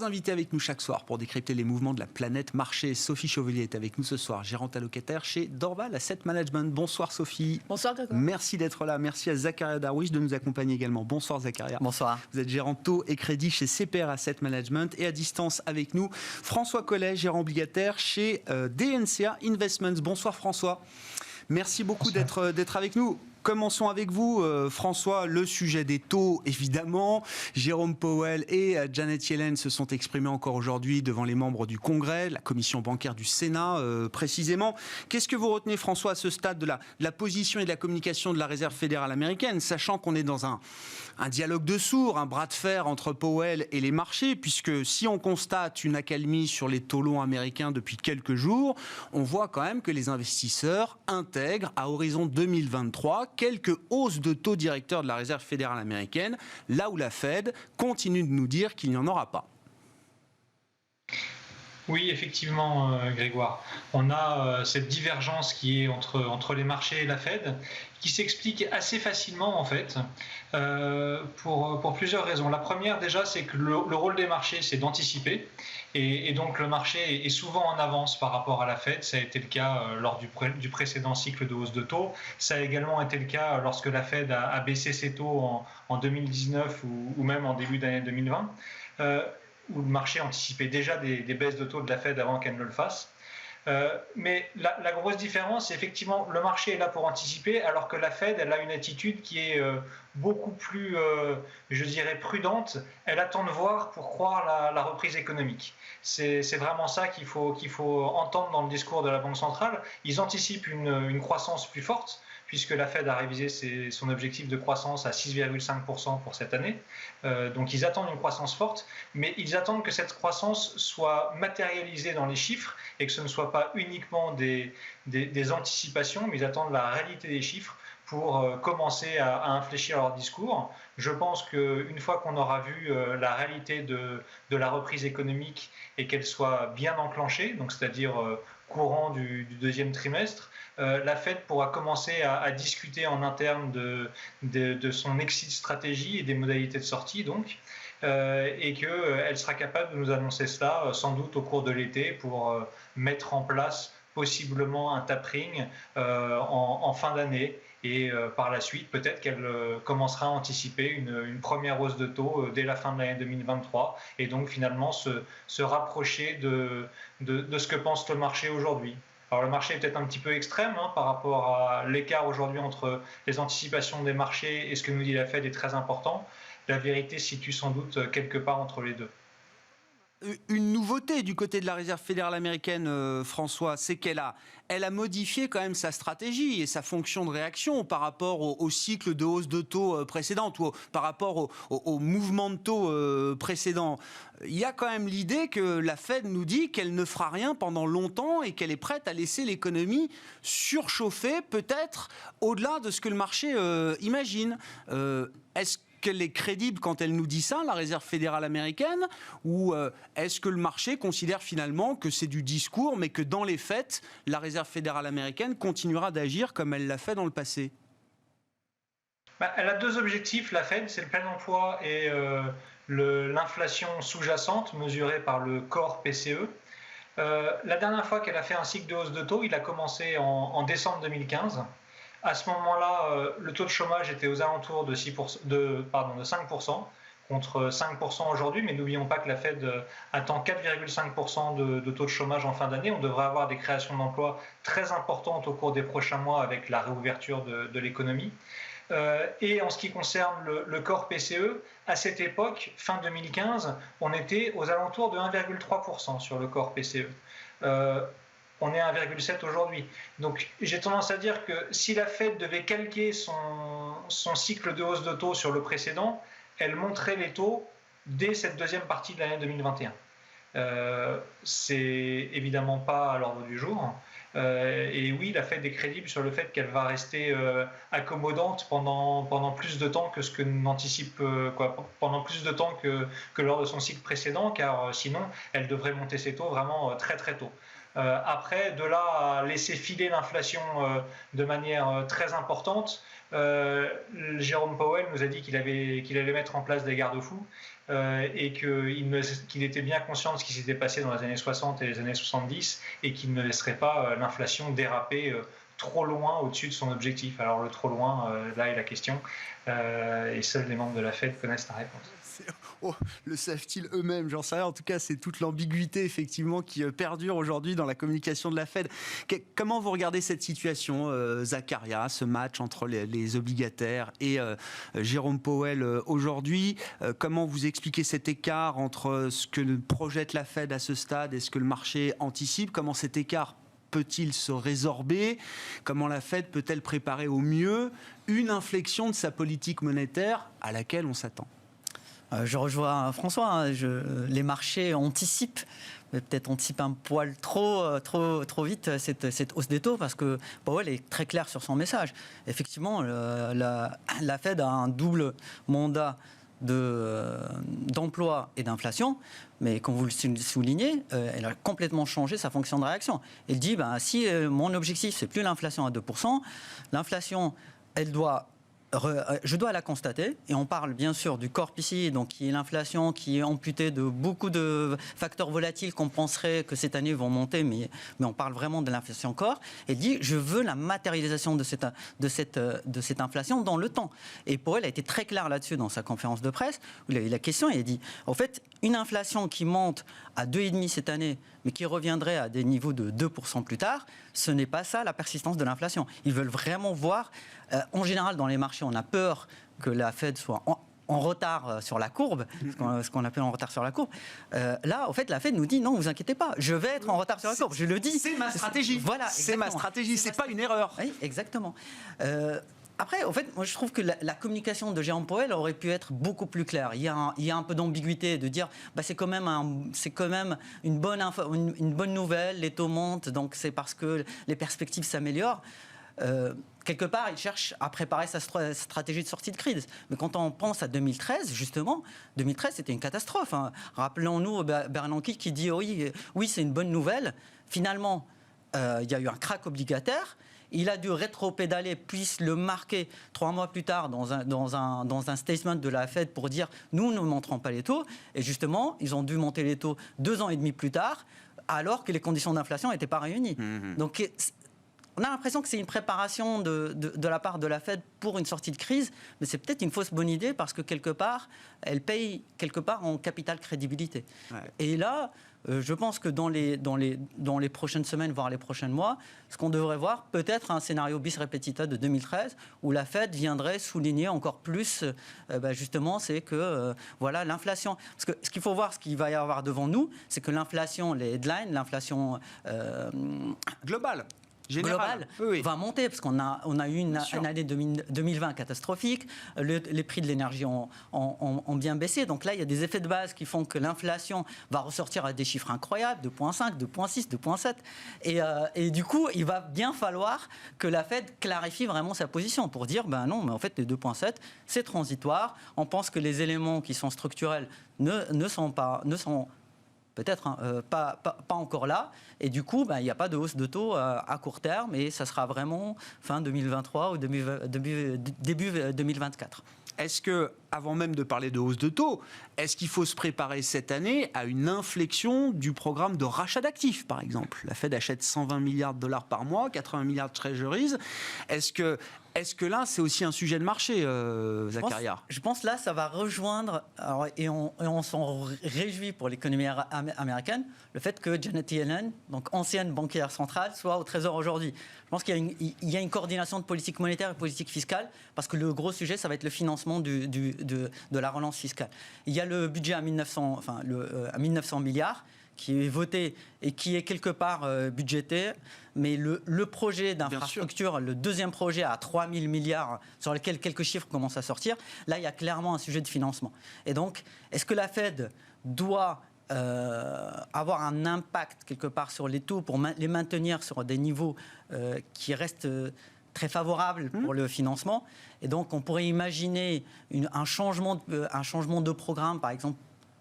3 invités avec nous chaque soir pour décrypter les mouvements de la planète marché. Sophie Chevelier est avec nous ce soir, gérante allocataire chez Dorval Asset Management. Bonsoir Sophie. Bonsoir Grégoire. Merci d'être là. Merci à Zakaria Darwish de nous accompagner également. Bonsoir Zakaria. Bonsoir. Vous êtes gérant taux et crédit chez CPR Asset Management et à distance avec nous François Collet, gérant obligataire chez DNCA Investments. Bonsoir François. Merci beaucoup d'être avec nous. Commençons avec vous, François, le sujet des taux, évidemment. Jérôme Powell et Janet Yellen se sont exprimés encore aujourd'hui devant les membres du Congrès, la commission bancaire du Sénat, précisément. Qu'est-ce que vous retenez, François, à ce stade de la position et de la communication de la Réserve fédérale américaine, sachant qu'on est dans un dialogue de sourds, un bras de fer entre Powell et les marchés, puisque si on constate une accalmie sur les taux longs américains depuis quelques jours, on voit quand même que les investisseurs intègrent à horizon 2023 quelques hausses de taux directeurs de la Réserve fédérale américaine, là où la Fed continue de nous dire qu'il n'y en aura pas. Oui, effectivement, Grégoire. On a cette divergence qui est entre les marchés et la Fed, qui s'explique assez facilement, en fait, pour plusieurs raisons. La première, déjà, c'est que le rôle des marchés, c'est d'anticiper. Et donc, le marché est souvent en avance par rapport à la Fed. Ça a été le cas lors du précédent cycle de hausse de taux. Ça a également été le cas lorsque la Fed a baissé ses taux en 2019 ou même en début d'année 2020. Où le marché anticipait déjà des baisses de taux de la Fed avant qu'elle ne le fasse. Mais la grosse différence, c'est effectivement le marché est là pour anticiper, alors que la Fed, elle a une attitude qui est beaucoup plus, je dirais, prudente. Elle attend de voir pour croire la reprise économique. C'est vraiment ça qu'il faut entendre dans le discours de la Banque centrale. Ils anticipent une croissance plus forte, puisque la Fed a révisé son objectif de croissance à 6,5% pour cette année. Donc ils attendent une croissance forte, mais ils attendent que cette croissance soit matérialisée dans les chiffres et que ce ne soit pas uniquement des anticipations, mais ils attendent la réalité des chiffres pour commencer à infléchir leur discours. Je pense qu'une fois qu'on aura vu la réalité de la reprise économique et qu'elle soit bien enclenchée, donc c'est-à-dire courant du deuxième trimestre, la Fed pourra commencer à discuter en interne de son exit stratégie et des modalités de sortie, donc, et qu'elle sera capable de nous annoncer cela sans doute au cours de l'été pour mettre en place possiblement un tapering en fin d'année. Et par la suite, peut-être qu'elle commencera à anticiper une première hausse de taux dès la fin de l'année 2023 et donc finalement se rapprocher de ce que pense le marché aujourd'hui. Alors le marché est peut-être un petit peu extrême par rapport à l'écart aujourd'hui entre les anticipations des marchés et ce que nous dit la Fed est très important. La vérité se situe sans doute quelque part entre les deux. Une nouveauté du côté de la Réserve fédérale américaine, François, c'est qu'elle a modifié quand même sa stratégie et sa fonction de réaction par rapport au cycle de hausse de taux précédente ou par rapport au mouvement de taux précédent. Il y a quand même l'idée que la Fed nous dit qu'elle ne fera rien pendant longtemps et qu'elle est prête à laisser l'économie surchauffer, peut-être au-delà de ce que le marché imagine. Est-ce qu'elle est crédible quand elle nous dit ça, la Réserve fédérale américaine, ou est-ce que le marché considère finalement que c'est du discours, mais que dans les faits, la Réserve fédérale américaine continuera d'agir comme elle l'a fait dans le passé ? Elle a deux objectifs, la Fed, c'est le plein emploi et l'inflation sous-jacente mesurée par le core PCE. La dernière fois qu'elle a fait un cycle de hausse de taux, il a commencé en décembre 2015. À ce moment-là, le taux de chômage était aux alentours de 5%, contre 5% aujourd'hui, mais n'oublions pas que la Fed attend 4,5% de taux de chômage en fin d'année. On devrait avoir des créations d'emplois très importantes au cours des prochains mois avec la réouverture de l'économie. Et en ce qui concerne le corps PCE, à cette époque, fin 2015, on était aux alentours de 1,3% sur le corps PCE. On est à 1,7 aujourd'hui. Donc j'ai tendance à dire que si la Fed devait calquer son cycle de hausse de taux sur le précédent, elle monterait les taux dès cette deuxième partie de l'année 2021. C'est évidemment pas à l'ordre du jour. Et oui, la Fed est crédible sur le fait qu'elle va rester accommodante pendant plus de temps que ce que l'on anticipe, pendant plus de temps que lors de son cycle précédent, car sinon, elle devrait monter ses taux vraiment très très tôt. Après, de là à laisser filer l'inflation de manière très importante, Jérôme Powell nous a dit qu'il allait mettre en place des garde-fous et qu'il était bien conscient de ce qui s'était passé dans les années 60 et les années 70 et qu'il ne laisserait pas l'inflation déraper trop loin au-dessus de son objectif. Alors le trop loin, là est la question, et seuls les membres de la Fed connaissent la réponse. Oh, le savent-ils eux-mêmes? J'en sais rien. En tout cas, c'est toute l'ambiguïté effectivement qui perdure aujourd'hui dans la communication de la Fed. Comment vous regardez cette situation, Zakaria, ce match entre les obligataires et Jérôme Powell aujourd'hui? Comment vous expliquez cet écart entre ce que projette la Fed à ce stade et ce que le marché anticipe? Comment cet écart peut-il se résorber? Comment la Fed peut-elle préparer au mieux une inflexion de sa politique monétaire à laquelle on s'attend? Je rejoins François, hein, les marchés anticipent, mais peut-être anticipent un poil trop vite cette hausse des taux, parce que Powell est très clair sur son message. Effectivement, la Fed a un double mandat d'emploi et d'inflation, mais comme vous le soulignez, elle a complètement changé sa fonction de réaction. Elle dit, si mon objectif, c'est plus l'inflation à 2%, l'inflation, je dois la constater, et on parle bien sûr du corps PCE, donc qui est l'inflation qui est amputée de beaucoup de facteurs volatiles qu'on penserait que cette année vont monter, mais on parle vraiment de l'inflation corps, et dit je veux la matérialisation de cette inflation dans le temps. Et Powell a été très clair là-dessus dans sa conférence de presse, où il a eu la question, et il a dit en fait, une inflation qui monte à 2,5 cette année, mais qui reviendrait à des niveaux de 2% plus tard, ce n'est pas ça la persistance de l'inflation. Ils veulent vraiment voir, en général dans les marchés, on a peur que la Fed soit en retard sur la courbe, ce qu'on appelle en retard sur la courbe. Là, en fait, la Fed nous dit non, vous inquiétez pas, je vais être en retard sur la courbe. Je le dis. C'est ma stratégie. Voilà, c'est ma stratégie. C'est pas une erreur. Oui, exactement. Après, en fait, moi, je trouve que la communication de Jérôme Powell aurait pu être beaucoup plus claire. Il y a un peu d'ambiguïté de dire c'est quand même une bonne nouvelle, les taux montent, donc c'est parce que les perspectives s'améliorent. Quelque part, il cherche à préparer sa stratégie de sortie de crise. Mais quand on pense à 2013, justement, 2013, c'était une catastrophe. Hein. Rappelons-nous Bernanke qui dit oui, c'est une bonne nouvelle. Finalement, il y a eu un krach obligataire. Il a dû rétro-pédaler, puis le marquer 3 mois plus tard dans un statement de la Fed pour dire nous ne monterons pas les taux. Et justement, ils ont dû monter les taux 2 ans et demi plus tard, alors que les conditions d'inflation n'étaient pas réunies. Donc, on a l'impression que c'est une préparation de la part de la Fed pour une sortie de crise, mais c'est peut-être une fausse bonne idée parce que quelque part, elle paye en capital crédibilité. Ouais. Et là, je pense que dans les prochaines semaines, voire les prochains mois, ce qu'on devrait voir, peut-être un scénario bis repetita de 2013, où la Fed viendrait souligner encore plus, justement, c'est que voilà l'inflation. Parce que ce qu'il faut voir, ce qu'il va y avoir devant nous, c'est que l'inflation, les headlines, l'inflation globale va monter, parce qu'on a eu une année 2020 catastrophique, les prix de l'énergie ont bien baissé, donc là il y a des effets de base qui font que l'inflation va ressortir à des chiffres incroyables, 2,5, 2,6, 2,7, et du coup il va bien falloir que la Fed clarifie vraiment sa position pour dire non, mais en fait les 2,7 c'est transitoire, on pense que les éléments qui sont structurels ne sont peut-être pas encore là, et du coup, il n'y a pas de hausse de taux à court terme, et ça sera vraiment fin 2023 ou début 2024. Est-ce que, avant même de parler de hausse de taux, est-ce qu'il faut se préparer cette année à une inflexion du programme de rachat d'actifs, par exemple? La Fed achète 120 milliards de dollars par mois, 80 milliards de treasuries. Est-ce que là, c'est aussi un sujet de marché, Zakaria? Je pense là, ça va rejoindre, et on s'en réjouit pour l'économie américaine, le fait que Janet Yellen, donc ancienne banquière centrale, soit au Trésor aujourd'hui. Je pense qu'il y a une coordination de politique monétaire et politique fiscale, parce que le gros sujet, ça va être le financement de la relance fiscale. Il y a le budget à 1900 milliards, qui est voté et qui est quelque part budgété, mais le projet d'infrastructure, le deuxième projet à 3 000 milliards, sur lequel quelques chiffres commencent à sortir, là, il y a clairement un sujet de financement. Et donc, est-ce que la Fed doit avoir un impact quelque part sur les taux pour les maintenir sur des niveaux qui restent très favorables pour le financement? Et donc, on pourrait imaginer un changement de programme, par exemple,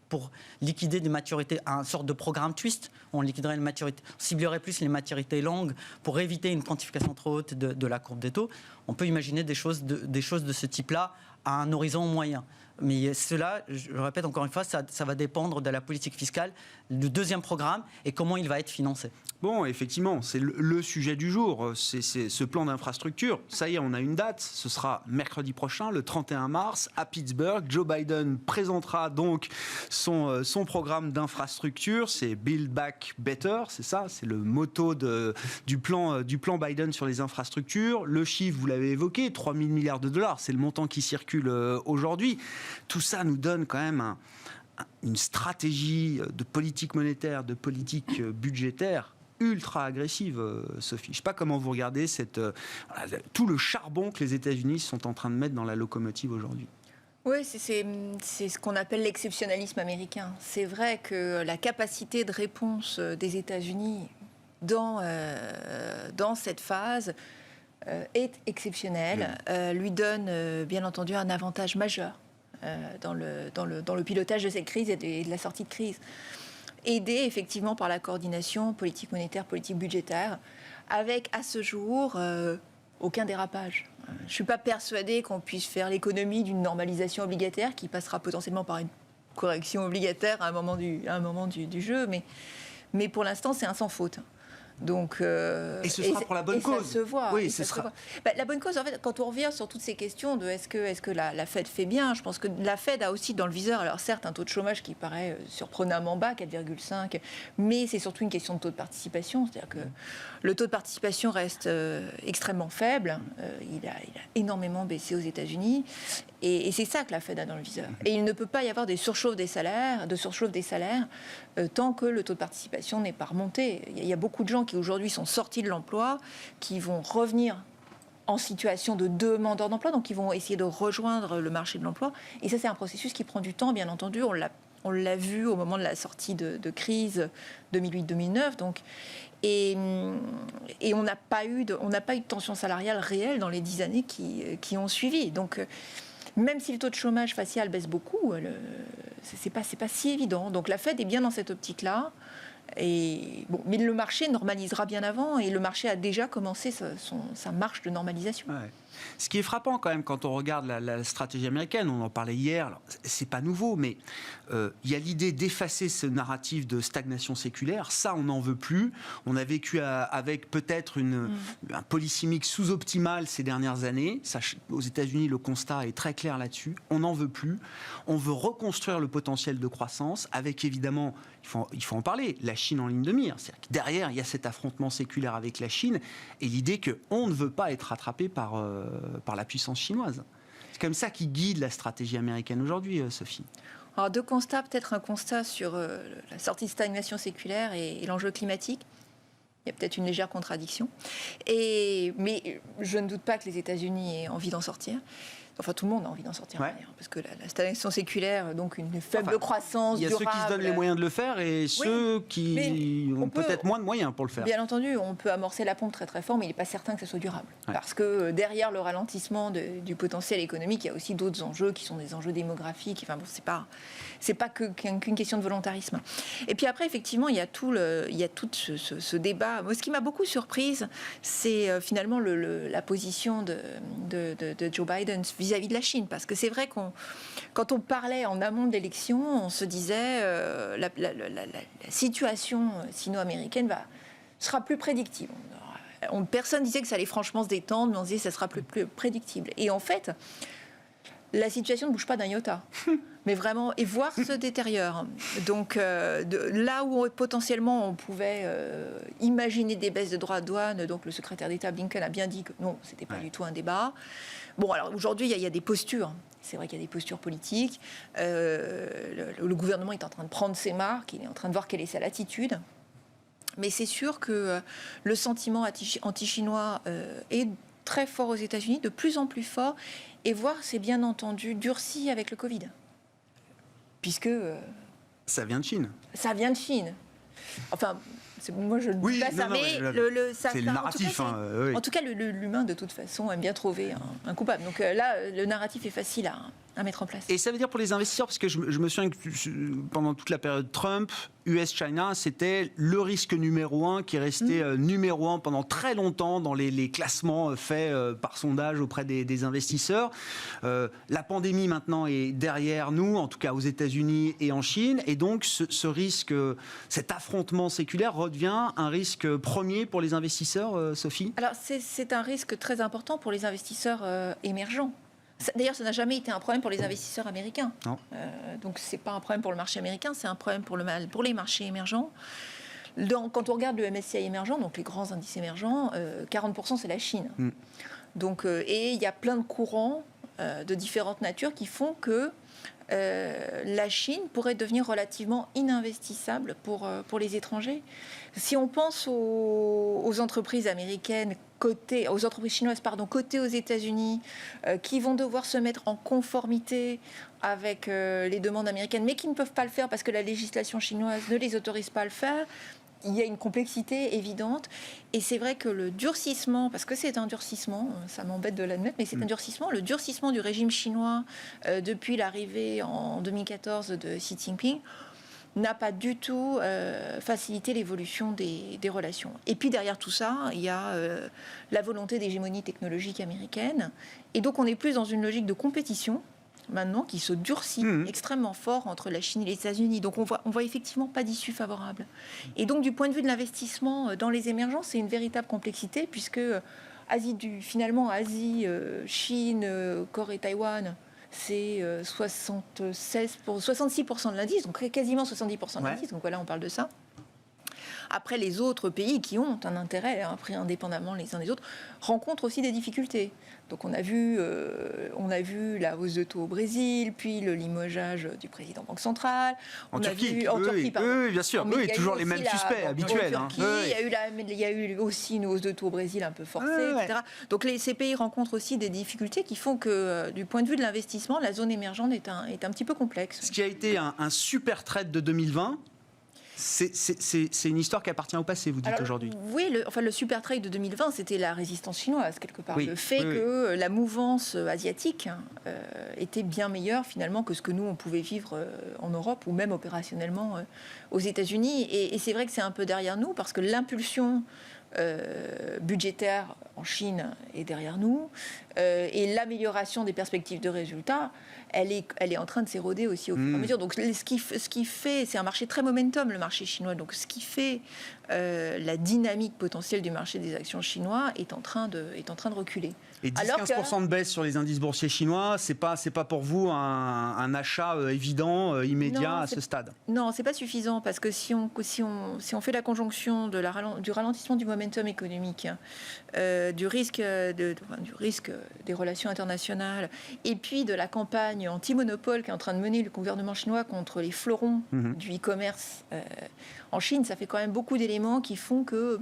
pour liquider des maturités, un sorte de programme twist. On liquiderait les maturités, on ciblerait plus les maturités longues pour éviter une quantification trop haute de la courbe des taux. On peut imaginer des choses de ce type-là à un horizon moyen. Mais cela, je le répète encore une fois, ça va dépendre de la politique fiscale, du deuxième programme et comment il va être financé. Bon, effectivement, c'est le sujet du jour, c'est ce plan d'infrastructure. Ça y est, on a une date, ce sera mercredi prochain, le 31 mars, à Pittsburgh. Joe Biden présentera donc son programme d'infrastructure, c'est Build Back Better, c'est ça, c'est le motto du plan Biden sur les infrastructures. Le chiffre, vous l'avez évoqué, 3 000 milliards de dollars, c'est le montant qui circule aujourd'hui. Tout ça nous donne quand même une stratégie de politique monétaire, de politique budgétaire ultra agressive, Sophie. Je ne sais pas comment vous regardez tout le charbon que les États-Unis sont en train de mettre dans la locomotive aujourd'hui. Oui, c'est ce qu'on appelle l'exceptionnalisme américain. C'est vrai que la capacité de réponse des États-Unis dans cette phase est exceptionnelle, lui donne bien entendu un avantage majeur dans le pilotage de cette crise et de la sortie de crise. Aidé effectivement par la coordination politique monétaire, politique budgétaire, avec à ce jour aucun dérapage. Je ne suis pas persuadée qu'on puisse faire l'économie d'une normalisation obligataire qui passera potentiellement par une correction obligataire à un moment du jeu, mais pour l'instant c'est un sans faute. Donc, et ce sera pour la bonne cause. Ça se voit. Oui, ce sera. La bonne cause, en fait, quand on revient sur toutes ces questions de est-ce que la Fed fait bien, je pense que la Fed a aussi dans le viseur, alors certes, un taux de chômage qui paraît surprenamment bas, 4,5, mais c'est surtout une question de taux de participation. C'est-à-dire que le taux de participation reste extrêmement faible. Il a énormément baissé aux États-Unis. Et c'est ça que la Fed a dans le viseur. Et il ne peut pas y avoir de surchauffe des salaires tant que le taux de participation n'est pas remonté. Il y a beaucoup de gens qui aujourd'hui sont sortis de l'emploi, qui vont revenir en situation de demandeur d'emploi, donc ils vont essayer de rejoindre le marché de l'emploi. Et ça, c'est un processus qui prend du temps, bien entendu. On l'a vu au moment de la sortie de crise 2008-2009. Donc, et on n'a pas eu de tension salariale réelle dans les 10 années qui ont suivi. Donc, même si le taux de chômage facial baisse beaucoup, c'est pas si évident. Donc la Fed est bien dans cette optique-là. Et bon, mais le marché normalisera bien avant, et le marché a déjà commencé sa marche de normalisation. Ouais. Ce qui est frappant quand même quand on regarde la stratégie américaine, on en parlait hier, alors, c'est pas nouveau, mais il y a l'idée d'effacer ce narratif de stagnation séculaire. Ça, on n'en veut plus. On a vécu avec peut-être un policy mix sous-optimal ces dernières années. Ça, aux États-Unis, le constat est très clair là-dessus. On n'en veut plus. On veut reconstruire le potentiel de croissance avec, évidemment, il faut en parler, la Chine en ligne de mire. C'est-à-dire que derrière, il y a cet affrontement séculaire avec la Chine et l'idée qu'on ne veut pas être rattrapé par la puissance chinoise. C'est comme ça qui guide la stratégie américaine aujourd'hui, Sophie. Alors, deux constats, peut-être un constat sur la sortie de stagnation séculaire et l'enjeu climatique. Il y a peut-être une légère contradiction. Mais je ne doute pas que les États-Unis aient envie d'en sortir. Enfin, tout le monde a envie d'en sortir, ouais. Parce que la stagnation séculaire, donc une faible croissance durable... Il y a ceux qui se donnent les moyens de le faire et ceux qui ont peut-être moins de moyens pour le faire. Bien entendu, on peut amorcer la pompe très très fort, mais il n'est pas certain que ce soit durable. Ouais. Parce que derrière le ralentissement du potentiel économique, il y a aussi d'autres enjeux qui sont des enjeux démographiques. Enfin bon, c'est pas qu'une question de volontarisme. Et puis après, effectivement, il y a tout ce débat. Moi, ce qui m'a beaucoup surprise, c'est finalement la position de Joe Biden vis-à-vis de la Chine. Parce que c'est vrai quand on parlait en amont de l'élection, on se disait la situation sino-américaine sera plus prédictible. Personne disait que ça allait franchement se détendre, mais on se disait que ça sera plus prédictible. Et en fait, la situation ne bouge pas d'un iota. Mais vraiment, et voire se détériore. Donc, là où potentiellement on pouvait imaginer des baisses de droits de douane, donc le secrétaire d'État Blinken a bien dit que non, c'était pas du tout un débat. Bon, alors aujourd'hui, il y a des postures. C'est vrai qu'il y a des postures politiques. Le gouvernement est en train de prendre ses marques, il est en train de voir quelle est sa latitude. Mais c'est sûr que le sentiment anti-chinois est très fort aux États-Unis, de plus en plus fort, et voire, c'est bien entendu, durci avec le Covid. Puisque... ça vient de Chine. Ça vient de Chine. Enfin, moi je ne dis pas ça, mais c'est le narratif. En tout cas, l'humain, de toute façon, aime bien trouver un coupable. Donc là, le narratif est facile à mettre en place. Et ça veut dire pour les investisseurs, parce que je me souviens que pendant toute la période Trump, US-China, c'était le risque numéro 1 qui est resté numéro 1 pendant très longtemps dans les classements faits par sondage auprès des investisseurs. La pandémie maintenant est derrière nous, en tout cas aux États-Unis et en Chine, et donc ce risque, cet affrontement séculaire redevient un risque premier pour les investisseurs, Sophie ? Alors c'est un risque très important pour les investisseurs émergents. D'ailleurs, ça n'a jamais été un problème pour les investisseurs américains. Donc, ce n'est pas un problème pour le marché américain, c'est un problème pour les marchés émergents. Quand on regarde le MSCI émergent, donc les grands indices émergents, 40% c'est la Chine. Donc, et il y a plein de courants de différentes natures qui font que la Chine pourrait devenir relativement ininvestissable pour les étrangers. Si on pense aux entreprises américaines aux entreprises chinoises cotées aux États-Unis, qui vont devoir se mettre en conformité avec les demandes américaines, mais qui ne peuvent pas le faire parce que la législation chinoise ne les autorise pas à le faire. Il y a une complexité évidente. Et c'est vrai que le durcissement, parce que c'est un durcissement, ça m'embête de l'admettre, mais c'est un durcissement, le durcissement du régime chinois depuis l'arrivée en 2014 de Xi Jinping n'a pas du tout facilité l'évolution des relations. Et puis derrière tout ça, il y a la volonté d'hégémonie technologique américaine. Et donc on est plus dans une logique de compétition maintenant qui se durcit extrêmement fort entre la Chine et les États-Unis. Donc on voit effectivement pas d'issue favorable. Et donc du point de vue de l'investissement dans les émergents, c'est une véritable complexité puisque finalement Asie, Chine, Corée, Taïwan, c'est 66% de l'indice, donc quasiment 70% de l'indice. Donc voilà, on parle de ça. Après, les autres pays qui ont un intérêt, pris indépendamment les uns des autres, rencontrent aussi des difficultés. Donc on a vu la hausse de taux au Brésil, puis le limogeage du président Banque centrale. En Turquie, bien sûr. Oui, toujours les mêmes suspects habituels. En Turquie, il y a eu aussi une hausse de taux au Brésil un peu forcée, etc. Donc ces pays rencontrent aussi des difficultés qui font que, du point de vue de l'investissement, la zone émergente est un petit peu complexe. Ce qui a été un super trade de 2020, c'est une histoire qui appartient au passé, vous dites aujourd'hui. Oui, le super trade de 2020, c'était la résistance chinoise, quelque part. Le fait que la mouvance asiatique était bien meilleure, finalement, que ce que nous, on pouvait vivre en Europe, ou même opérationnellement aux États-Unis. Et c'est vrai que c'est un peu derrière nous, parce que l'impulsion budgétaire en Chine est derrière nous, et l'amélioration des perspectives de résultats, elle est en train de s'éroder aussi au fur et à mesure. Donc ce qui fait, c'est un marché très momentum, le marché chinois. Donc ce qui fait la dynamique potentielle du marché des actions chinois est en train de reculer. Et 10-15% de baisse sur les indices boursiers chinois, c'est pas pour vous un achat évident, immédiat à ce stade? Non, c'est pas suffisant, parce que si on fait la conjonction du ralentissement du momentum économique, du risque des relations internationales, et puis de la campagne anti-monopole qu'est en train de mener le gouvernement chinois contre les fleurons du e-commerce en Chine, ça fait quand même beaucoup d'éléments qui font que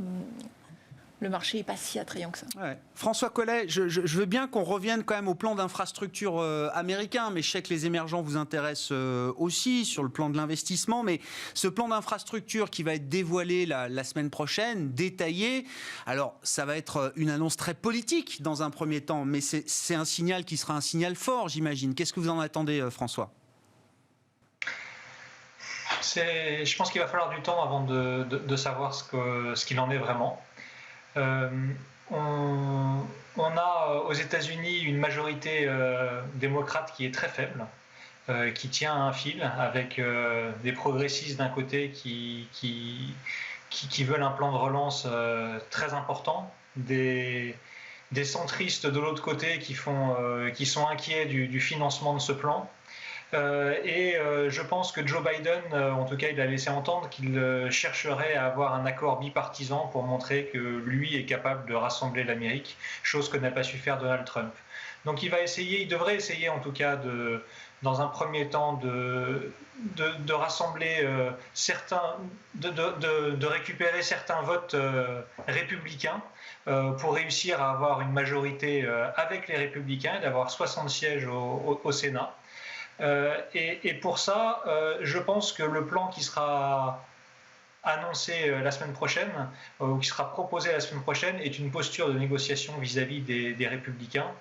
le marché n'est pas si attrayant que ça. François Collet, je veux bien qu'on revienne quand même au plan d'infrastructure américain, mais je sais que les émergents vous intéressent aussi sur le plan de l'investissement, mais ce plan d'infrastructure qui va être dévoilé la semaine prochaine, détaillé, alors ça va être une annonce très politique dans un premier temps, mais c'est un signal qui sera un signal fort, j'imagine. Qu'est-ce que vous en attendez, François ? Je pense qu'il va falloir du temps avant de savoir ce qu'il en est vraiment. On a aux États-Unis une majorité démocrate qui est très faible, qui tient un fil, avec des progressistes d'un côté qui veulent un plan de relance très important, des centristes de l'autre côté qui sont inquiets du financement de ce plan. Je pense que Joe Biden, en tout cas, il a laissé entendre qu'il chercherait à avoir un accord bipartisan pour montrer que lui est capable de rassembler l'Amérique, chose que n'a pas su faire Donald Trump. Donc il devrait essayer en tout cas dans un premier temps de rassembler de récupérer certains votes républicains pour réussir à avoir une majorité avec les républicains et d'avoir 60 sièges au Sénat. Et pour ça, je pense que le plan qui sera annoncé la semaine prochaine, ou qui sera proposé la semaine prochaine, est une posture de négociation vis-à-vis des républicains,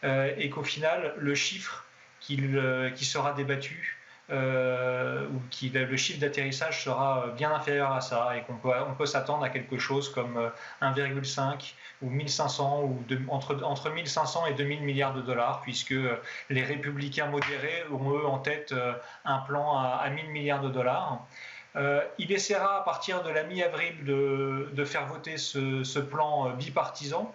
et qu'au final, le chiffre qui sera débattu, ou le chiffre d'atterrissage sera bien inférieur à ça, et on peut s'attendre à quelque chose comme 1,5 ou 1500 ou entre 1500 et 2000 milliards de dollars, puisque les républicains modérés ont eux en tête un plan à 1000 milliards de dollars. Il essaiera à partir de la mi-avril de faire voter ce plan bipartisan.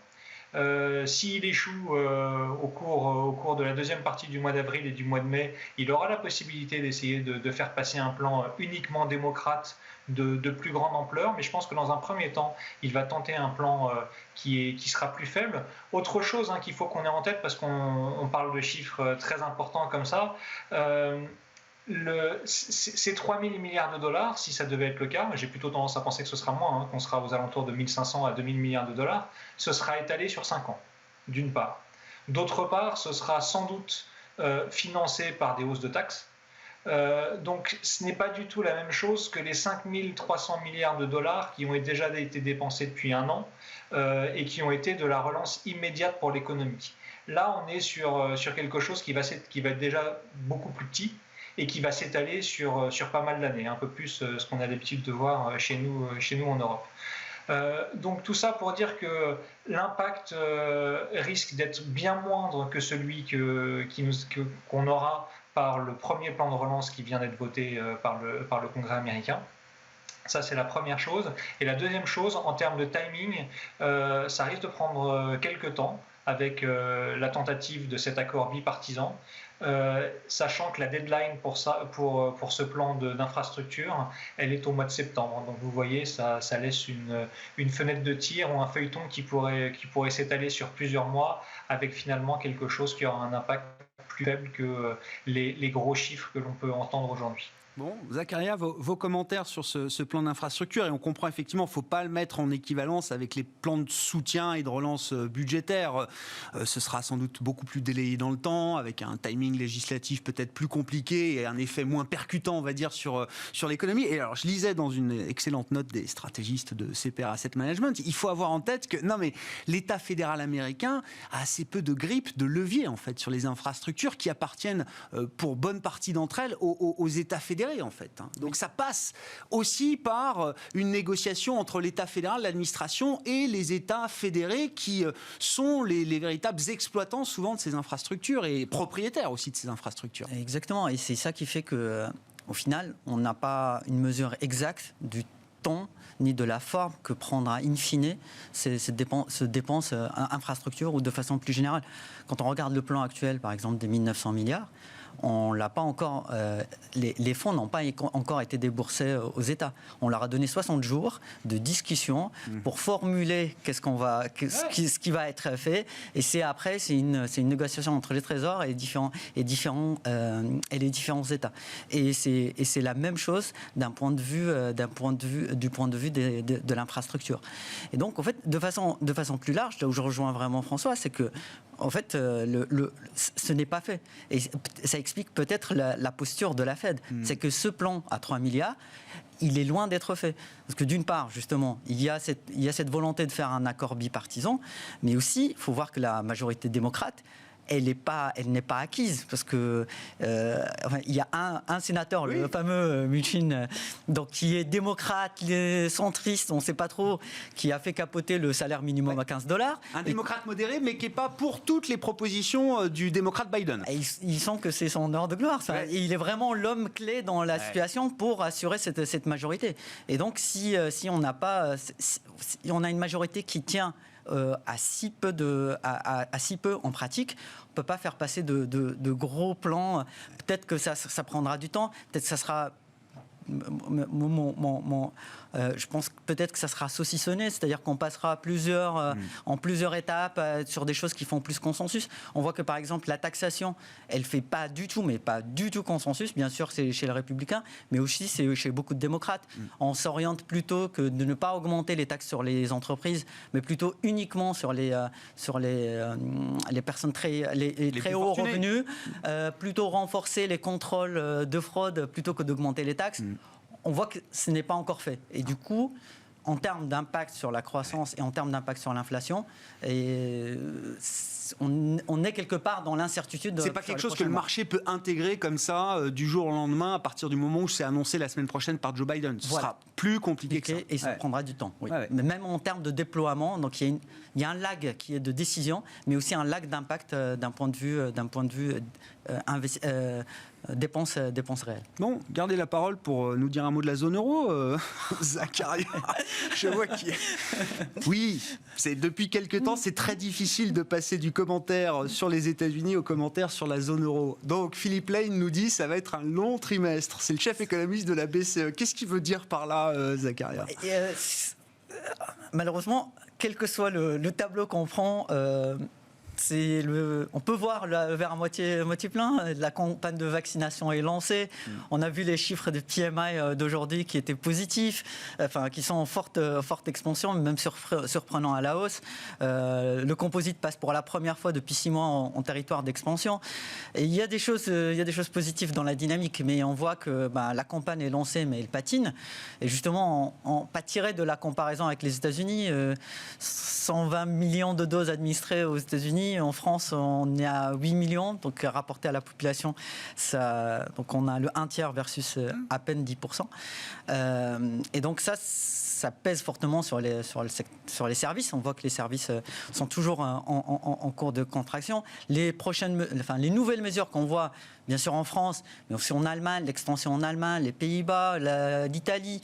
S'il échoue au cours de la deuxième partie du mois d'avril et du mois de mai, il aura la possibilité d'essayer de faire passer un plan uniquement démocrate de plus grande ampleur, mais je pense que dans un premier temps, il va tenter un plan qui sera plus faible. Autre chose qu'il faut qu'on ait en tête, parce qu'on parle de chiffres très importants comme ça, ces 3 000 milliards de dollars, si ça devait être le cas, j'ai plutôt tendance à penser que ce sera moins, qu'on sera aux alentours de 1500 à 2000 milliards de dollars, ce sera étalé sur 5 ans, d'une part. D'autre part, ce sera sans doute financé par des hausses de taxes. Donc ce n'est pas du tout la même chose que les 5 300 milliards de dollars qui ont déjà été dépensés depuis un an et qui ont été de la relance immédiate pour l'économie. Là, on est sur quelque chose qui va être déjà beaucoup plus petit et qui va s'étaler sur pas mal d'années, un peu plus ce qu'on a l'habitude de voir chez nous en Europe. Donc tout ça pour dire que l'impact risque d'être bien moindre que celui qu'on aura par le premier plan de relance qui vient d'être voté par le Congrès américain. Ça, c'est la première chose. Et la deuxième chose, en termes de timing, ça risque de prendre quelques temps avec la tentative de cet accord bipartisan. Sachant que la deadline pour ce plan d'infrastructure, elle est au mois de septembre. Donc vous voyez, ça laisse une fenêtre de tir ou un feuilleton qui pourrait s'étaler sur plusieurs mois, avec finalement quelque chose qui aura un impact plus faible que les gros chiffres que l'on peut entendre aujourd'hui. Bon, Zakaria, vos commentaires sur ce plan d'infrastructure, et on comprend effectivement qu'il ne faut pas le mettre en équivalence avec les plans de soutien et de relance budgétaire. Ce sera sans doute beaucoup plus délayé dans le temps, avec un timing législatif peut-être plus compliqué et un effet moins percutant, on va dire, sur l'économie. Et alors, je lisais dans une excellente note des stratégistes de CPR Asset Management, il faut avoir en tête que l'État fédéral américain a assez peu de grippe, de levier en fait, sur les infrastructures qui appartiennent pour bonne partie d'entre elles aux États fédérés. En fait. Donc ça passe aussi par une négociation entre l'État fédéral, l'administration et les États fédérés qui sont les véritables exploitants souvent de ces infrastructures et propriétaires aussi de ces infrastructures. Exactement, et c'est ça qui fait qu'au final, on n'a pas une mesure exacte du temps ni de la forme que prendra in fine ces dépenses infrastructures ou de façon plus générale. Quand on regarde le plan actuel, par exemple, des 1900 milliards, on l'a pas encore, les fonds n'ont pas encore été déboursés aux États. On leur a donné 60 jours de discussion pour formuler ce qui va être fait. Et c'est une négociation entre les trésors et les différents États. Et c'est la même chose du point de vue de l'infrastructure. Et donc, en fait, de façon plus large, là où je rejoins vraiment François, c'est que en fait, ce n'est pas fait. Et ça explique peut-être la posture de la Fed. C'est que ce plan à 3 milliards, il est loin d'être fait. Parce que d'une part, justement, il y a cette volonté de faire un accord bipartisan, mais aussi, il faut voir que la majorité démocrate, elle n'est pas acquise, parce que il y a un sénateur, oui, le fameux Muchin, donc qui est démocrate, centriste, on ne sait pas trop, qui a fait capoter le salaire minimum à $15. Un démocrate modéré, mais qui n'est pas pour toutes les propositions du démocrate Biden. Et il sent que c'est son heure de gloire. Ça. Ouais. Il est vraiment l'homme clé dans la situation pour assurer cette majorité. Et donc, si on n'a pas, si on a une majorité qui tient à si peu en pratique, on ne peut pas faire passer de gros plans. Peut-être que ça prendra du temps, peut-être que ça sera... je pense peut-être que ça sera saucissonné, c'est-à-dire qu'on passera en plusieurs étapes sur des choses qui font plus consensus. On voit que par exemple la taxation, elle fait pas du tout consensus. Bien sûr, c'est chez les Républicains, mais aussi c'est chez beaucoup de démocrates. On s'oriente plutôt que de ne pas augmenter les taxes sur les entreprises, mais plutôt uniquement sur les personnes très hauts revenus, plutôt renforcer les contrôles de fraude plutôt que d'augmenter les taxes. On voit que ce n'est pas encore fait. Et du coup, en termes d'impact sur la croissance et en termes d'impact sur l'inflation, on est quelque part dans l'incertitude. C'est pas quelque chose que le marché peut intégrer comme ça du jour au lendemain à partir du moment où c'est annoncé la semaine prochaine par Joe Biden. Ce sera plus compliqué que ça. Et ça prendra du temps. Oui. Mais même en termes de déploiement, donc il y a un lag qui est de décision, mais aussi un lag d'impact d'un point de vue dépenses réelles. Bon, gardez la parole pour nous dire un mot de la zone euro, Zakaria. Je vois qui. Oui, depuis quelques temps, c'est très difficile de passer du commentaire sur les États-Unis au commentaire sur la zone euro. Donc Philippe Lane nous dit ça va être un long trimestre. C'est le chef économiste de la BCE. Qu'est-ce qu'il veut dire par là, Zakaria? Malheureusement, quel que soit le tableau qu'on prend, on peut voir le verre à moitié plein. La campagne de vaccination est lancée. On a vu les chiffres de PMI d'aujourd'hui qui étaient positifs, qui sont en forte expansion, même surprenant à la hausse. Le composite passe pour la première fois depuis 6 mois en territoire d'expansion. Et il y a des choses positives dans la dynamique, mais on voit que la campagne est lancée, mais elle patine. Et justement, pas tiré de la comparaison avec les États-Unis, 120 millions de doses administrées aux États-Unis. En France, on est à 8 millions, donc rapporté à la population, donc on a le 1 tiers versus à peine 10%. Et donc ça pèse fortement sur les services. On voit que les services sont toujours en cours de contraction. Les nouvelles mesures qu'on voit, bien sûr en France, mais aussi en Allemagne, l'extension en Allemagne, les Pays-Bas, l'Italie,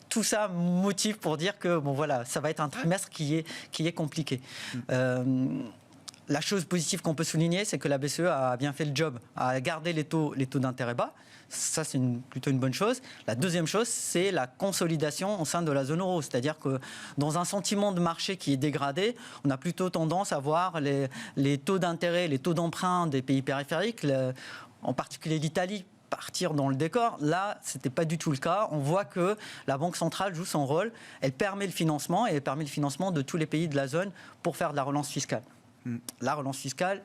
tout ça motive pour dire que ça va être un trimestre qui est compliqué. La chose positive qu'on peut souligner, c'est que la BCE a bien fait le job, a gardé les taux d'intérêt bas. Ça, c'est plutôt une bonne chose. La deuxième chose, c'est la consolidation au sein de la zone euro. C'est-à-dire que dans un sentiment de marché qui est dégradé, on a plutôt tendance à voir les taux d'intérêt, les taux d'emprunt des pays périphériques, en particulier l'Italie, partir dans le décor. Là, ce n'était pas du tout le cas. On voit que la Banque centrale joue son rôle. Elle permet le financement et elle permet le financement de tous les pays de la zone pour faire de la relance fiscale. La relance fiscale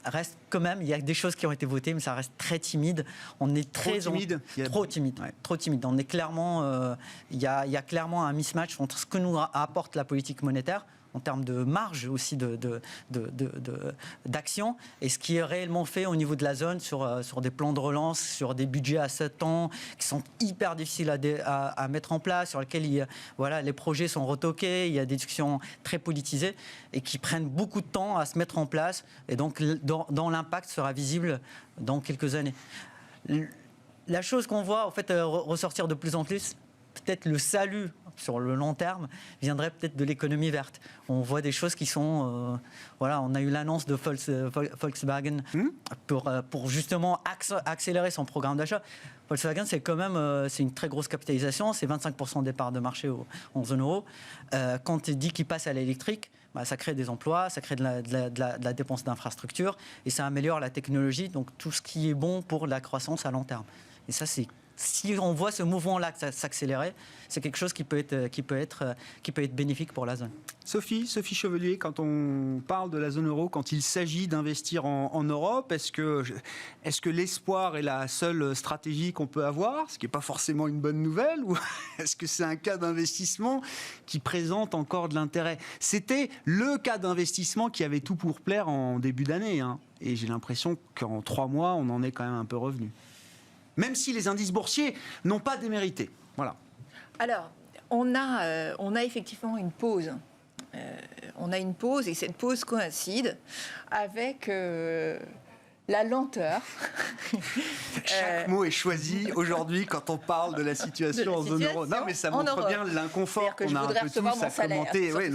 reste quand même, il y a des choses qui ont été votées, mais ça reste très timide. On est trop timide. On est clairement, il y a clairement un mismatch entre ce que nous apporte la politique monétaire en termes de marge aussi d'action, et ce qui est réellement fait au niveau de la zone sur des plans de relance, sur des budgets à 7 ans qui sont hyper difficiles à mettre en place, sur lesquels les projets sont retoqués, il y a des discussions très politisées et qui prennent beaucoup de temps à se mettre en place, et donc dont l'impact sera visible dans quelques années. La chose qu'on voit en fait ressortir de plus en plus, peut-être le salut sur le long terme, viendrait peut-être de l'économie verte. On voit des choses qui sont... on a eu l'annonce de Volkswagen pour justement accélérer son programme d'achat. Volkswagen, c'est quand même c'est une très grosse capitalisation, c'est 25% des parts de marché en zone euro. Quand il dit qu'il passe à l'électrique, ça crée des emplois, ça crée de la dépense d'infrastructures et ça améliore la technologie, donc tout ce qui est bon pour la croissance à long terme. Et ça, si on voit ce mouvement-là s'accélérer, c'est quelque chose qui peut être bénéfique pour la zone. Sophie Chevelier, quand on parle de la zone euro, quand il s'agit d'investir en Europe, est-ce que l'espoir est la seule stratégie qu'on peut avoir, ce qui n'est pas forcément une bonne nouvelle, ou est-ce que c'est un cas d'investissement qui présente encore de l'intérêt? C'était le cas d'investissement qui avait tout pour plaire en début d'année, et j'ai l'impression qu'en 3 mois, on en est quand même un peu revenu. Même si les indices boursiers n'ont pas démérité. Voilà. Alors, on a effectivement une pause. On a une pause, et cette pause coïncide avec la lenteur. Chaque mot est choisi aujourd'hui quand on parle de la situation en zone euro. Non, mais ça montre bien l'inconfort qu'on a un peu tous à commenter. Oui,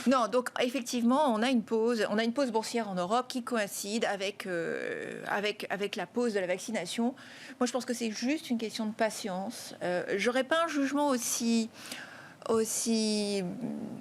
non, donc effectivement, on a une pause boursière en Europe qui coïncide avec la pause de la vaccination. Moi, je pense que c'est juste une question de patience. J'aurais pas un jugement aussi aussi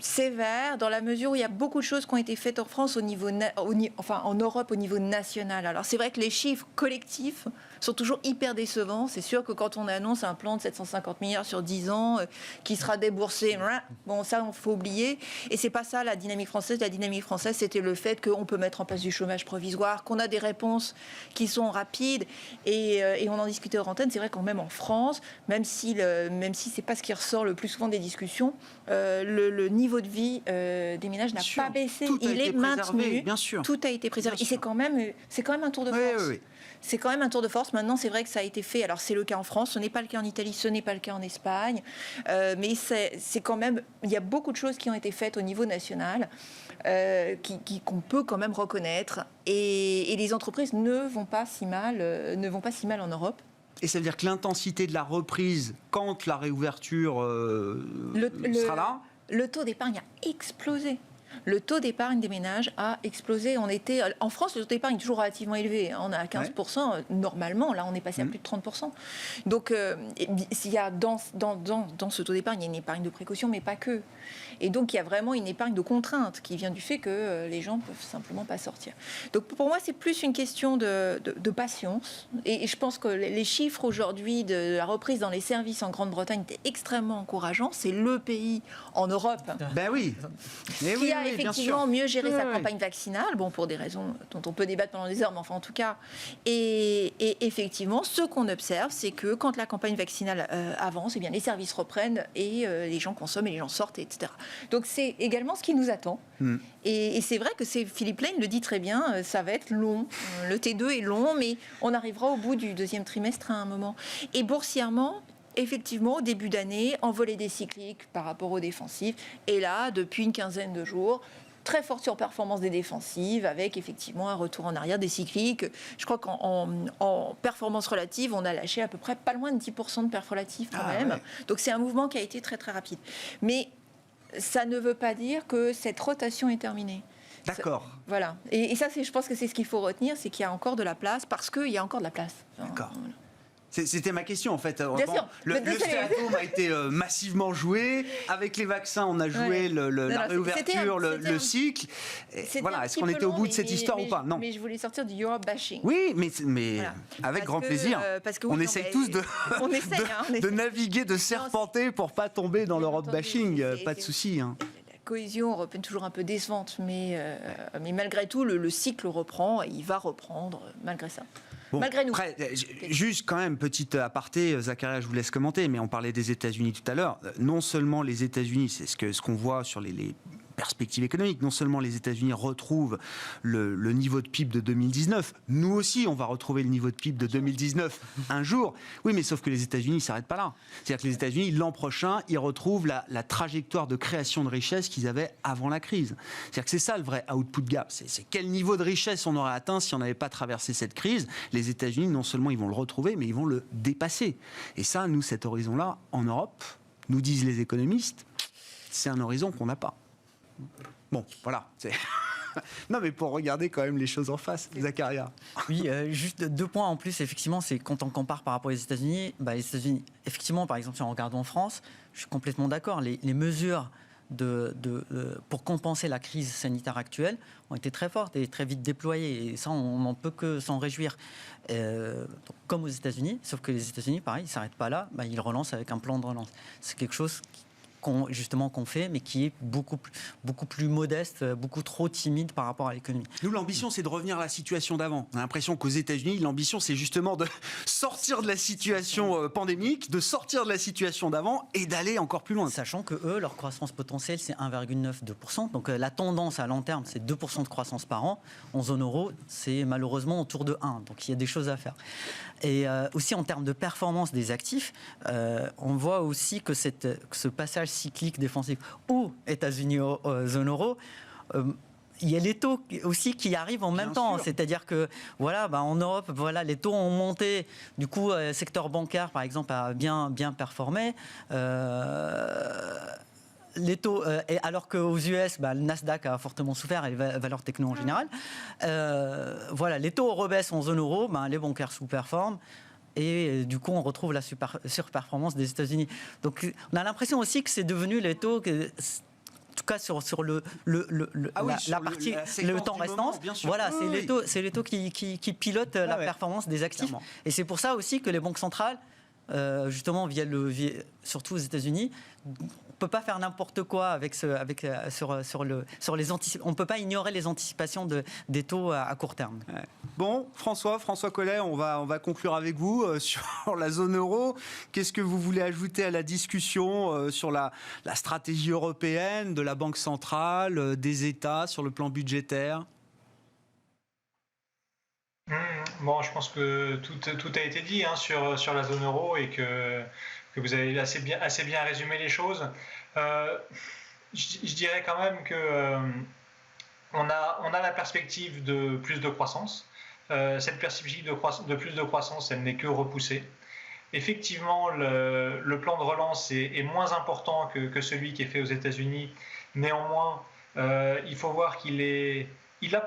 sévère dans la mesure où il y a beaucoup de choses qui ont été faites en France en Europe au niveau national. Alors c'est vrai que les chiffres collectifs sont toujours hyper décevants. C'est sûr que quand on annonce un plan de 750 milliards sur 10 ans qui sera déboursé, bon ça il faut oublier. Et c'est pas ça la dynamique française. La dynamique française c'était le fait qu'on peut mettre en place du chômage provisoire, qu'on a des réponses qui sont rapides et on en discutait hors antenne. C'est vrai quand même en France, même si c'est pas ce qui ressort le plus souvent des discussions, le niveau de vie des ménages n'a pas baissé. Il est maintenu. Bien sûr. Tout a été préservé. Et c'est quand même un tour de force. Oui. C'est quand même un tour de force. Maintenant, c'est vrai que ça a été fait. Alors, c'est le cas en France. Ce n'est pas le cas en Italie. Ce n'est pas le cas en Espagne. Mais c'est quand même... Il y a beaucoup de choses qui ont été faites au niveau national qu'on peut quand même reconnaître. Et les entreprises ne vont pas si mal en Europe. Et ça veut dire que l'intensité de la reprise, quand la réouverture sera là... Le taux d'épargne a explosé. Le taux d'épargne des ménages a explosé. En France, le taux d'épargne est toujours relativement élevé. On est à 15%. Normalement, là, on est passé à plus de 30%. Donc, il y a dans ce taux d'épargne, il y a une épargne de précaution, mais pas que. Et donc, il y a vraiment une épargne de contrainte qui vient du fait que les gens ne peuvent simplement pas sortir. Donc, pour moi, c'est plus une question de patience. Et je pense que les chiffres aujourd'hui de la reprise dans les services en Grande-Bretagne étaient extrêmement encourageants. C'est le pays en Europe qui a effectivement mieux géré sa campagne vaccinale, bon, pour des raisons dont on peut débattre pendant des heures, mais enfin, en tout cas. Et effectivement, ce qu'on observe, c'est que quand la campagne vaccinale avance, eh bien, les services reprennent et les gens consomment et les gens sortent, etc. Donc, c'est également ce qui nous attend. Et c'est vrai que Philippe Lane le dit très bien, ça va être long. Le T2 est long, mais on arrivera au bout du deuxième trimestre à un moment. Et boursièrement, effectivement, au début d'année, envolée des cycliques par rapport aux défensifs. Et là, depuis une quinzaine de jours, très forte surperformance des défensives avec effectivement un retour en arrière des cycliques. Je crois qu'en performance relative, on a lâché à peu près pas loin de 10% de perf relative quand même. Ouais. Donc c'est un mouvement qui a été très très rapide. Mais ça ne veut pas dire que cette rotation est terminée. D'accord. Voilà. Et ça, je pense que c'est ce qu'il faut retenir, c'est qu'il y a encore de la place, parce qu'il y a encore de la place. D'accord. Voilà. C'était ma question en fait. Bien sûr. Le stay-at-home a été massivement joué. Avec les vaccins, on a joué la réouverture, le cycle. Voilà. Est-ce qu'on était au bout de cette histoire ou pas? Non. Mais je voulais sortir du Europe bashing. Oui, mais voilà. Avec grand plaisir. On essaye tous de naviguer, de serpenter pour pas tomber dans l'Europe bashing. Pas de souci. La cohésion européenne toujours un peu décevante, mais malgré tout, le cycle reprend et il va reprendre malgré ça. Bon, malgré nous. Après, juste quand même, petite aparté, Zacharia, je vous laisse commenter, mais on parlait des États-Unis tout à l'heure. Non seulement les États-Unis, c'est ce qu'on voit sur les perspectives économiques, non seulement les États-Unis retrouvent le niveau de PIB de 2019, nous aussi on va retrouver le niveau de PIB de 2019 un jour. Oui, mais sauf que les États-Unis ne s'arrêtent pas là. C'est-à-dire que les États-Unis, l'an prochain, ils retrouvent la trajectoire de création de richesse qu'ils avaient avant la crise. C'est-à-dire que c'est ça le vrai output gap. C'est quel niveau de richesse on aurait atteint si on n'avait pas traversé cette crise. Les États-Unis, non seulement ils vont le retrouver, mais ils vont le dépasser. Et ça, nous, cet horizon-là, en Europe, nous disent les économistes, c'est un horizon qu'on n'a pas. Bon, voilà. Non, mais pour regarder quand même les choses en face, Zacharia. Oui, juste 2 points en plus, effectivement, c'est quand on compare par rapport aux États-Unis, les États-Unis, effectivement, par exemple, si on regarde en France, je suis complètement d'accord, les mesures pour compenser la crise sanitaire actuelle ont été très fortes et très vite déployées. Et ça, on n'en peut que s'en réjouir. Comme aux États-Unis, sauf que les États-Unis, pareil, ils ne s'arrêtent pas là, ils relancent avec un plan de relance. C'est quelque chose qu'on fait, mais qui est beaucoup plus modeste, beaucoup trop timide par rapport à l'économie. Nous, l'ambition, c'est de revenir à la situation d'avant. On a l'impression qu'aux États-Unis, l'ambition, c'est justement de sortir de la situation pandémique, de sortir de la situation d'avant et d'aller encore plus loin. Sachant que eux, leur croissance potentielle, c'est 1,9-2%. Donc la tendance à long terme, c'est 2% de croissance par an. En zone euro, c'est malheureusement autour de 1. Donc il y a des choses à faire. Et aussi en termes de performance des actifs, on voit aussi que ce passage cyclique défensif aux États-Unis, zone euro, il y a les taux aussi qui arrivent en même temps. C'est-à-dire que en Europe, les taux ont monté. Du coup, le secteur bancaire, par exemple, a bien performé. Les taux, alors qu'aux US, le Nasdaq a fortement souffert et les valeurs techno en général. Les taux rebaissent en zone euro, les bancaires sous-performent. et du coup, on retrouve la surperformance des États-Unis. Donc, on a l'impression aussi que c'est devenu les taux... En tout cas, sur le temps restant, voilà, c'est les taux qui pilotent la performance des actifs. Clairement. Et c'est pour ça aussi que les banques centrales, justement, surtout aux États-Unis, on ne peut pas faire n'importe quoi sur les anticipations. On ne peut pas ignorer les anticipations des taux à court terme. Ouais. Bon, François Collet, on va conclure avec vous sur la zone euro. Qu'est-ce que vous voulez ajouter à la discussion sur la stratégie européenne, de la Banque centrale, des États sur le plan budgétaire ? Bon, je pense que tout a été dit sur la zone euro et que vous avez assez bien résumé les choses. Je dirais quand même que on a la perspective de plus de croissance. Cette perspective de plus de croissance, elle n'est que repoussée. Effectivement, le plan de relance est moins important que celui qui est fait aux États-Unis. Néanmoins, il faut voir qu'il a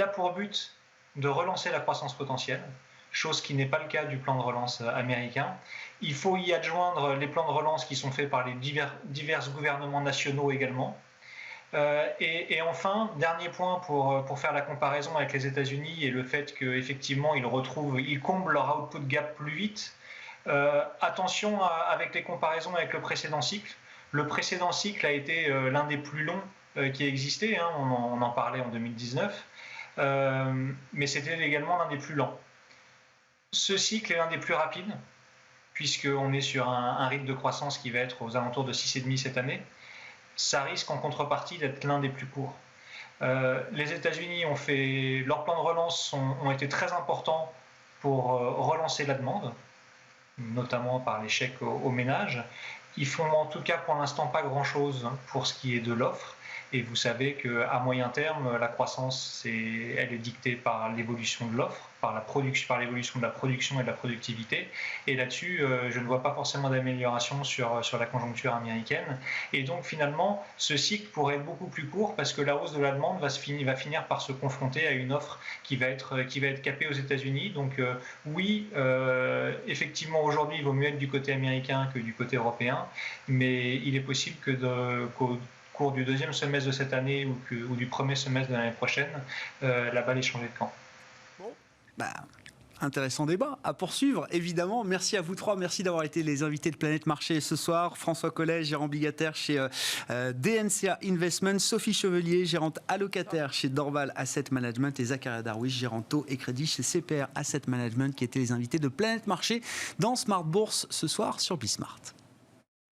pour but de relancer la croissance potentielle, chose qui n'est pas le cas du plan de relance américain. Il faut y adjoindre les plans de relance qui sont faits par les divers gouvernements nationaux également. Et enfin, dernier point pour faire la comparaison avec les États-Unis et le fait qu'effectivement ils comblent leur output gap plus vite. Attention avec les comparaisons avec le précédent cycle. Le précédent cycle a été l'un des plus longs qui a existé, on en parlait en 2019, mais c'était également l'un des plus lents. Ce cycle est l'un des plus rapides, puisqu'on est sur un rythme de croissance qui va être aux alentours de 6,5 cette année. Ça risque en contrepartie d'être l'un des plus courts. Les États-Unis leurs plans de relance ont été très importants pour relancer la demande, notamment par les chèques aux ménages. Ils font en tout cas pour l'instant pas grand-chose pour ce qui est de l'offre. Et vous savez qu'à moyen terme, la croissance, elle est dictée par l'évolution de l'offre, par l'évolution de la production et de la productivité. Et là-dessus, je ne vois pas forcément d'amélioration sur la conjoncture américaine. Et donc finalement, ce cycle pourrait être beaucoup plus court parce que la hausse de la demande va finir par se confronter à une offre qui va être capée aux États-Unis. Donc oui, effectivement, aujourd'hui, il vaut mieux être du côté américain que du côté européen. Mais il est possible qu'au cours du deuxième semestre de cette année ou du premier semestre de l'année prochaine, la balle est changée de camp. Bon, intéressant débat à poursuivre, évidemment. Merci à vous trois, merci d'avoir été les invités de Planète Marché ce soir. François Collet, gérant obligataire chez DNCA Investment, Sophie Chevelier, gérante allocataire chez Dorval Asset Management et Zakaria Darwish, gérant taux et crédit chez CPR Asset Management, qui étaient les invités de Planète Marché dans Smart Bourse ce soir sur Bismart.